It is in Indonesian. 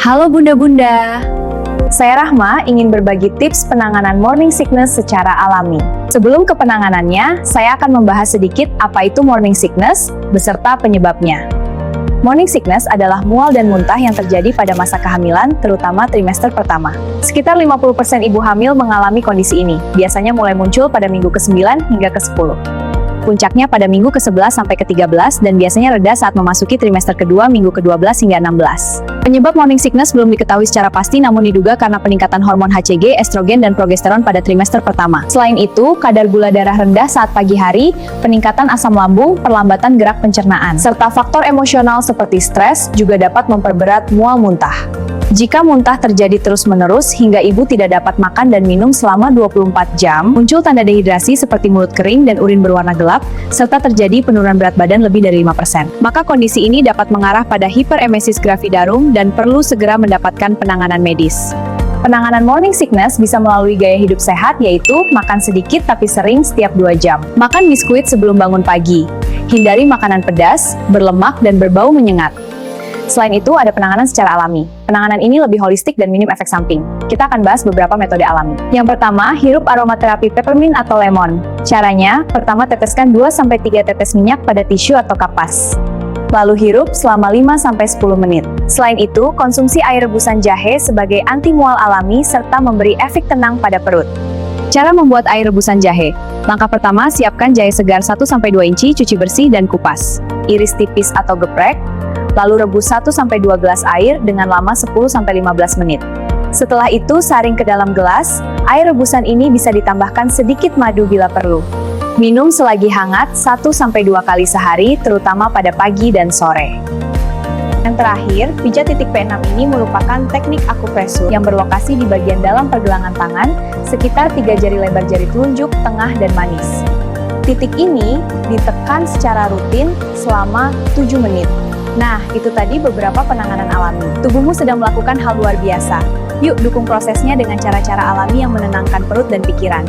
Halo Bunda-Bunda, saya Rahma ingin berbagi tips penanganan morning sickness secara alami. Sebelum ke penanganannya, saya akan membahas sedikit apa itu morning sickness beserta penyebabnya. Morning sickness adalah mual dan muntah yang terjadi pada masa kehamilan, terutama trimester pertama. Sekitar 50% ibu hamil mengalami kondisi ini, biasanya mulai muncul pada minggu ke-9 hingga ke-10. Puncaknya pada minggu ke-11 sampai ke-13 dan biasanya reda saat memasuki trimester kedua minggu ke-12 hingga 16. Penyebab morning sickness belum diketahui secara pasti namun diduga karena peningkatan hormon HCG, estrogen, dan progesteron pada trimester pertama. Selain itu, kadar gula darah rendah saat pagi hari, peningkatan asam lambung, perlambatan gerak pencernaan, serta faktor emosional seperti stres juga dapat memperberat mual muntah. Jika muntah terjadi terus-menerus hingga ibu tidak dapat makan dan minum selama 24 jam, muncul tanda dehidrasi seperti mulut kering dan urin berwarna gelap, serta terjadi penurunan berat badan lebih dari 5%. Maka kondisi ini dapat mengarah pada hiperemesis gravidarum dan perlu segera mendapatkan penanganan medis. Penanganan morning sickness bisa melalui gaya hidup sehat yaitu makan sedikit tapi sering setiap 2 jam. Makan biskuit sebelum bangun pagi. Hindari makanan pedas, berlemak, dan berbau menyengat. Selain itu, ada penanganan secara alami. Penanganan ini lebih holistik dan minim efek samping. Kita akan bahas beberapa metode alami. Yang pertama, hirup aromaterapi peppermint atau lemon. Caranya, pertama teteskan 2-3 tetes minyak pada tisu atau kapas. Lalu hirup selama 5-10 menit. Selain itu, konsumsi air rebusan jahe sebagai anti mual alami serta memberi efek tenang pada perut. Cara membuat air rebusan jahe. Langkah pertama, siapkan jahe segar 1-2 inci, cuci bersih dan kupas. Iris tipis atau geprek. Lalu rebus 1-2 gelas air dengan lama 10-15 menit. Setelah itu saring ke dalam gelas, air rebusan ini bisa ditambahkan sedikit madu bila perlu. Minum selagi hangat 1-2 kali sehari, terutama pada pagi dan sore. Yang terakhir, pijat titik P6 ini merupakan teknik akupresur yang berlokasi di bagian dalam pergelangan tangan, sekitar 3 jari lebar jari telunjuk, tengah, dan manis. Titik ini ditekan secara rutin selama 7 menit. Nah, itu tadi beberapa penanganan alami. Tubuhmu sedang melakukan hal luar biasa. Yuk dukung prosesnya dengan cara-cara alami yang menenangkan perut dan pikiran.